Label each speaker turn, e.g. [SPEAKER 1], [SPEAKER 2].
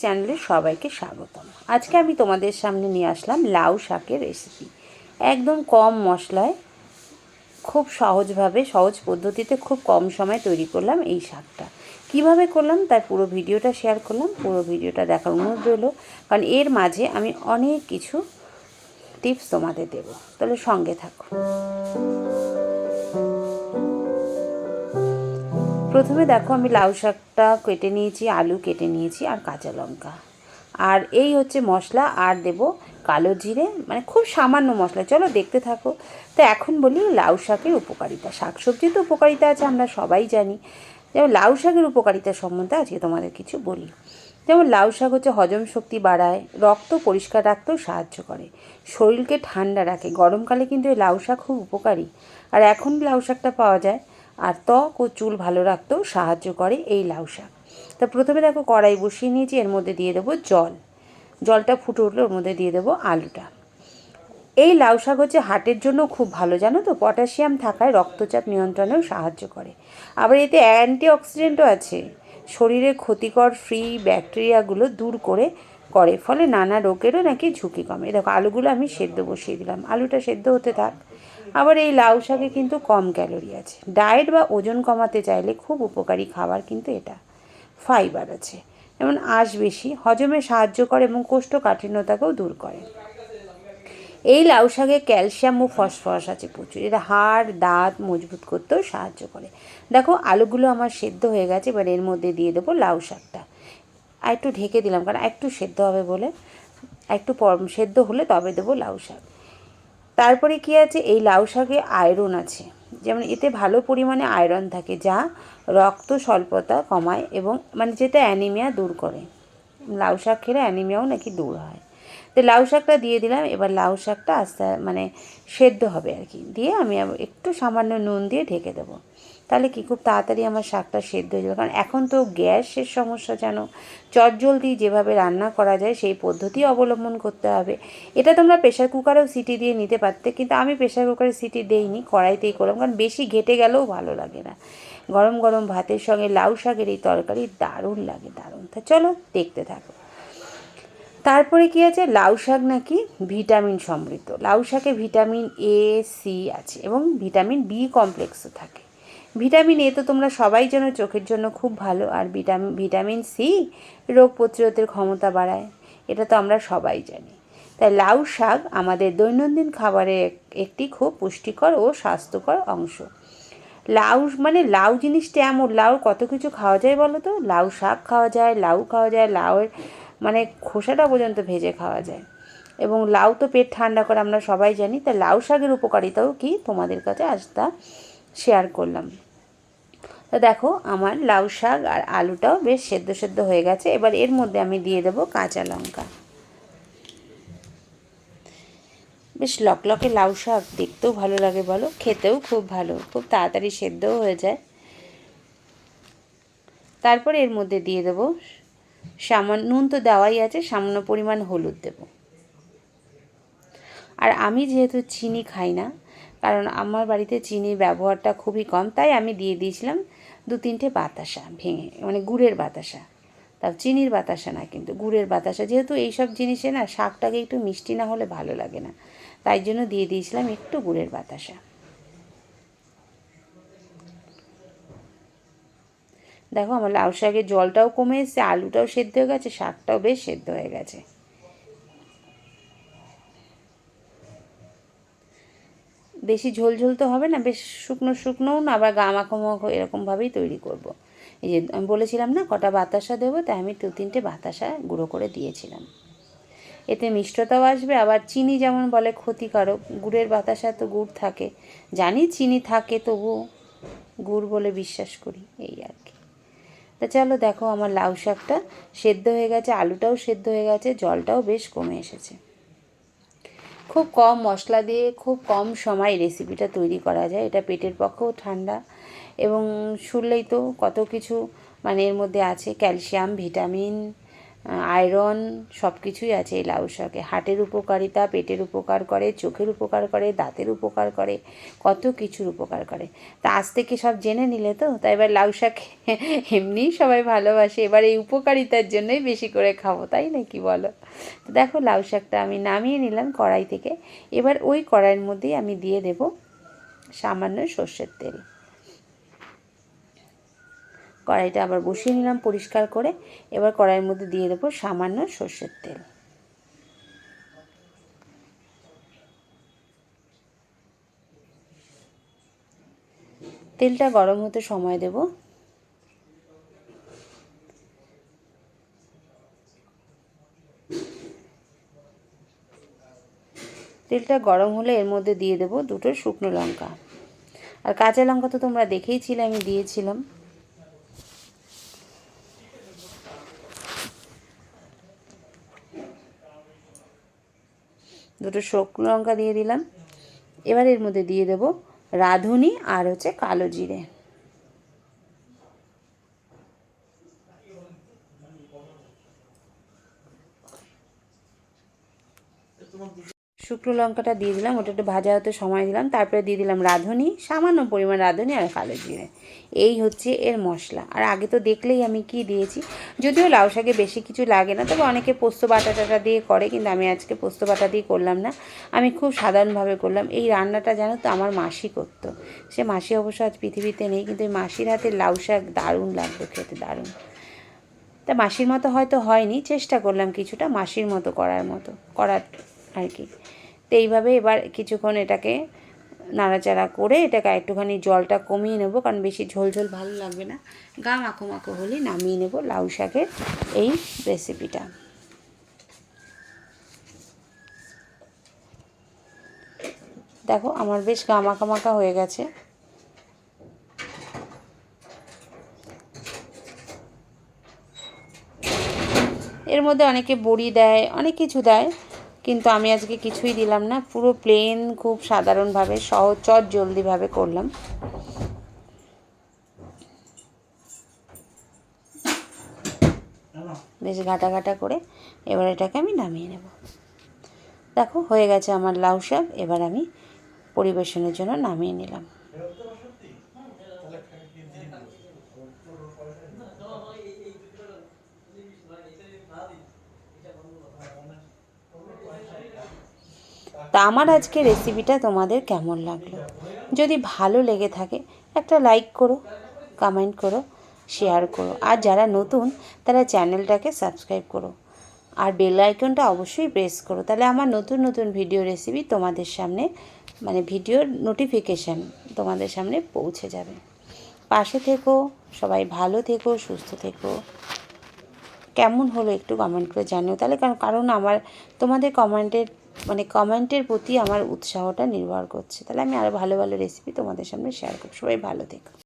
[SPEAKER 1] চ্যানেলে সবাইকে স্বাগতম। আজকে আমি তোমাদের সামনে নিয়ে আসলাম লাউ শাকের রেসিপি। একদম কম মশলায় খুব সহজভাবে সহজ পদ্ধতিতে খুব কম সময়ে তৈরি করলাম এই শাকটা। কিভাবে করলাম তার পুরো ভিডিওটা শেয়ার করলাম। পুরো ভিডিওটা দেখার অনুরোধ রইল, কারণ এর মাঝে আমি অনেক কিছু টিপস তোমাদের দেব। তাহলে সঙ্গে থাকো। প্রথমে দেখো, আমি লাউ শাকটা কেটে নিয়েছি, আলু কেটে নিয়েছি আর কাঁচা লঙ্কা, আর এই হচ্ছে মশলা। আর দেব কালো জিরে, মানে খুব সামান্য মশলা। চলো দেখতে থাকো। তো এখন বলি লাউ শাকের উপকারিতা। শাকসবজির তো উপকারিতা আছে, আমরা সবাই জানি। যেমন লাউ শাকের উপকারিতা সম্বন্ধে আজকে তোমাদের কিছু বলি। যেমন লাউ শাক হচ্ছে হজম শক্তি বাড়ায়, রক্ত পরিষ্কার রাখতেও সাহায্য করে, শরীরকে ঠান্ডা রাখে। গরমকালে কিন্তু এই লাউ শাক খুব উপকারী, আর এখন লাউ শাকটা পাওয়া যায়। আর ত্বক ও চুল ভালো রাখতেও সাহায্য করে এই লাউ শাক। তা প্রথমে দেখো, কড়াই বসিয়ে নিয়েছি, এর মধ্যে দিয়ে দেবো জল। জলটা ফুটে উঠলে ওর মধ্যে দিয়ে দেবো আলুটা। এই লাউ শাক হচ্ছে হার্টের জন্য খুব ভালো, জানো তো। পটাশিয়াম থাকায় রক্তচাপ নিয়ন্ত্রণেও সাহায্য করে। আবার এতে অ্যান্টিঅক্সিডেন্টও আছে, শরীরের ক্ষতিকর ফ্রি ব্যাকটেরিয়াগুলো দূর করে ফলে নানা রোগেরও নাকি ঝুঁকি কমে। দেখো, আলুগুলো আমি সেদ্ধ বসিয়ে দিলাম, আলুটা সেদ্ধ হতে থাক। আবার এই লাউ শাকে কিন্তু কম ক্যালোরি আছে। ডায়েট বা ওজন কমাতে চাইলে খুব উপকারী খাবার কিন্তু এটা। ফাইবার আছে, যেমন আঁশ বেশি, হজমে সাহায্য করে এবং কোষ্ঠকাঠিন্যতাকেও দূর করে। এই লাউ শাকে ক্যালসিয়াম ও ফসফরাস আছে প্রচুর, এটা হাড় দাঁত মজবুত করতেও সাহায্য করে। দেখো, আলুগুলো আমার সেদ্ধ হয়ে গেছে, এবার এর মধ্যে দিয়ে দেবো লাউ শাকটা। আর একটু ঢেকে দিলাম, কারণ একটু সেদ্ধ হবে বলে। একটু সেদ্ধ হলে তবে দেবো লাউ শাক। তারপরে কি আছে, এই লাউ শাকে আয়রন আছে, যেমন এতে ভালো পরিমাণে আয়রন থাকে, যা রক্ত স্বল্পতা কমায় এবং যেটা অ্যানিমিয়া দূর করে। লাউ শাক খেলে অ্যানিমিয়াও নাকি দূর হয়। তো লাউ শাকটা দিয়ে দিলাম। এবার লাউ শাকটা আস্তে সেদ্ধ হবে আর কি, দিয়ে আমি একটু সামান্য নুন দিয়ে ঢেকে দেবো। তাহলে কি খুব তাড়াতাড়ি আমার শাকটা সেদ্ধ হয়ে যাবে। কারণ এখন তো গ্যাসের সমস্যা, জানো। চটজলদি যেভাবে রান্না করা যায় সেই পদ্ধতি অবলম্বন করতে হবে। এটা তোমরা প্রেশার কুকারেও সিটি দিয়ে নিতে পারতে, কিন্তু আমি প্রেশার কুকারে সিটি দেইনি, কড়াইতেই করলাম, কারণ বেশি ঘেটে গেলেও ভালো লাগে না। গরম গরম ভাতের সঙ্গে লাউ শাকের এই তরকারি দারুণ লাগে, দারুণ। তা চলো দেখতে থাকো। তারপরে কি আছে, লাউ শাক নাকি ভিটামিন সমৃদ্ধ। লাউ শাকে ভিটামিন এ, সি আছে এবং ভিটামিন বি কমপ্লেক্সও থাকে। ভিটামিন এ তো তোমরা সবাই জানো চোখের জন্য খুব ভালো, আর ভিটামিন সি রোগ প্রতিরোধের ক্ষমতা বাড়ায়, এটা তো আমরা সবাই জানি। তাই লাউ শাক আমাদের দৈনন্দিন খাবারের একটি খুব পুষ্টিকর ও স্বাস্থ্যকর অংশ। লাউ জিনিসটা এমন, লাউ কত কিছু খাওয়া যায় বলো তো। লাউ শাক খাওয়া যায়, লাউ খাওয়া যায়, লাউয়ের খোসাটা পর্যন্ত ভেজে খাওয়া যায়। এবং লাউ তো পেট ঠান্ডা করে, আমরা সবাই জানি। তা লাউ শাকের উপকারিতাও কি তোমাদের কাছে আজ তা শেয়ার করলাম। তো দেখো, আমার লাউ শাক আর আলুটাও বেশ সেদ্ধ সেদ্ধ হয়ে গেছে। এবার এর মধ্যে আমি দিয়ে দেবো কাঁচা লঙ্কা। বেশ লকলকে লাউ শাক দেখতেও ভালো লাগে বলো, খেতেও খুব ভালো, খুব তাড়াতাড়ি সেদ্ধও হয়ে যায়। তারপরে এর মধ্যে দিয়ে দেবো সামান্য, নুন তো দেওয়াই আছে, সামান্য পরিমাণ হলুদ দেব। আর আমি যেহেতু চিনি খাই না, কারণ আমার বাড়িতে চিনির ব্যবহারটা খুবই কম, তাই আমি দিয়ে দিয়েছিলাম 2-3টে বাতাসা ভেঙে, গুড়ের বাতাসা। তাও চিনির বাতাসা না, কিন্তু গুড়ের বাতাসা। যেহেতু এইসব জিনিসে না শাকটাকে একটু মিষ্টি না হলে ভালো লাগে না, তাই জন্য দিয়ে দিয়েছিলাম একটু গুড়ের বাতাসা। দেখো, আমার লাউ শাকের জলটাও কমে এসেছে, আলুটাও সেদ্ধ হয়ে গেছে, শাকটাও বেশ সেদ্ধ হয়ে গেছে। বেশি ঝোল ঝোল তো হবে না, বেশ শুকনো শুকনোও না, আবার গা মাখো এরকমভাবেই তৈরি করব। এই যে আমি বলেছিলাম না কটা বাতাসা দেবো, তাই আমি 2-3টে বাতাসা গুঁড়ো করে দিয়েছিলাম। এতে মিষ্টতাও আসবে, আবার চিনি যেমন বলে ক্ষতিকারক, গুড়ের বাতাসা তো গুড় থাকে, জানি চিনি থাকে, তবুও গুড় বলে বিশ্বাস করি, এই আর কি। তা চলো দেখো, আমার লাউ শাকটা সেদ্ধ হয়ে গেছে, আলুটাও সেদ্ধ হয়ে গেছে, জলটাও বেশ কমে এসেছে। খুব কম মশলা দিয়ে খুব কম সময় রেসিপিটা তৈরি করা যায়। এটা পেটের পক্ষেও ঠান্ডা, এবং শুনলেই তো কত কিছু এর মধ্যে আছে, ক্যালসিয়াম, ভিটামিন, আয়রন সব কিছুই আছে এই লাউ শাকে। হার্টের উপকারিতা, পেটের উপকার করে, চোখের উপকার করে, দাঁতের উপকার করে, কত কিছুর উপকার করে। তা আজ থেকে সব জেনে নিলে তো, তাই এবার লাউ শাক এমনিই সবাই ভালোবাসে, এবার এই উপকারিতার জন্যই বেশি করে খাবো, তাই না কি বলো? তো দেখো লাউ শাকটা আমি নামিয়ে নিলাম কড়াই থেকে। এবার ওই কড়াইয়ের মধ্যেই আমি দিয়ে দেব সামান্য সর্ষের তেল। কড়াইটা আবার বসিয়ে নিলাম পরিষ্কার করে। এবার কড়াইয়ের মধ্যে দিয়ে দেবো সামান্য সর্ষের তেল। তেলটা গরম হতে সময় দেব। তেলটা গরম হলে এর মধ্যে দিয়ে দেবো 2টো শুকনো লঙ্কা, আর কাঁচা লঙ্কা তো তোমরা দেখেইছিলে আমি দিয়েছিলাম। দুটো শুকনো লঙ্কা দিয়ে দিলাম। এবার এর মধ্যে দিয়ে দেব রাঁধুনি আর হচ্ছে কালো জিরে। শুকনো লঙ্কাটা দিয়ে দিলাম, ওটা একটু ভাজা হতে সময় দিলাম। তারপরে দিয়ে দিলাম রাঁধুনি, সামান্য পরিমাণ রাঁধুনি আর কালো জিরে। এই হচ্ছে এর মশলা। আর আগে তো দেখলেই আমি কি দিয়েছি, যদিও লাউ শাকে বেশি কিছু লাগে না, তবে অনেকে পোস্ত বাটা টাটা দিয়ে করে, কিন্তু আমি আজকে পোস্ত বাটা দিয়ে করলাম না, আমি খুব সাধারণভাবে করলাম। এই রান্নাটা জানো তো আমার মাসি করতো। সে মাসি অবশ্য আজ পৃথিবীতে নেই, কিন্তু এই মাসির হাতে লাউ শাক দারুণ লাগতো খেতে, দারুণ। তা মাসির মতো হয়তো হয়নি, চেষ্টা করলাম কিছুটা মাসির মতো করার আর কি। তো এইভাবে এবার কিছুক্ষণ এটাকে নাড়াচাড়া করে এটাকে একটুখানি জলটা কমিয়ে নেব, কারণ বেশি ঝোল ঝোল ভালো লাগবে না। গা মাখো মাখো হলেই নামিয়ে নেব লাউ শাকের এই রেসিপিটা। দেখো আমার বেশ গা মাখা মাখা হয়ে গেছে। এর মধ্যে অনেকে বড়ি দেয়, অনেক কিছু দেয়, কিন্তু আমি আজকে কিছুই দিলাম না। পুরো প্লেন, খুব সাধারণভাবে সহজ চট জলদিভাবে করলাম। বেশ ঘাটা ঘাটা করে এবার এটাকে আমি নামিয়ে নেব। দেখো হয়ে গেছে আমার লাউ শাক। এবার আমি পরিবেশনের জন্য নামিয়ে নিলাম। তা আমার আজকে রেসিপিটা তোমাদের কেমন লাগলো? যদি ভালো লেগে থাকে একটা লাইক করো, কমেন্ট করো, শেয়ার করো, আর যারা নতুন তারা চ্যানেলটাকে সাবস্ক্রাইব করো, আর বেল আইকনটা অবশ্যই প্রেস করো, তাহলে আমার নতুন নতুন ভিডিও রেসিপি তোমাদের সামনে, মানে ভিডিওর নোটিফিকেশান তোমাদের সামনে পৌঁছে যাবে। পাশে থেকো, সবাই ভালো থেকো, সুস্থ থেকো। কেমন হলো একটু কমেন্ট করে জানিও, তাহলে কারণ আমার তোমাদের কমেন্টের প্রতি আমার উৎসাহটা নির্ভর করছে, তাহলে আমি আরও ভালো ভালো রেসিপি তোমাদের সামনে শেয়ার করব। সবাই ভালো থেকো।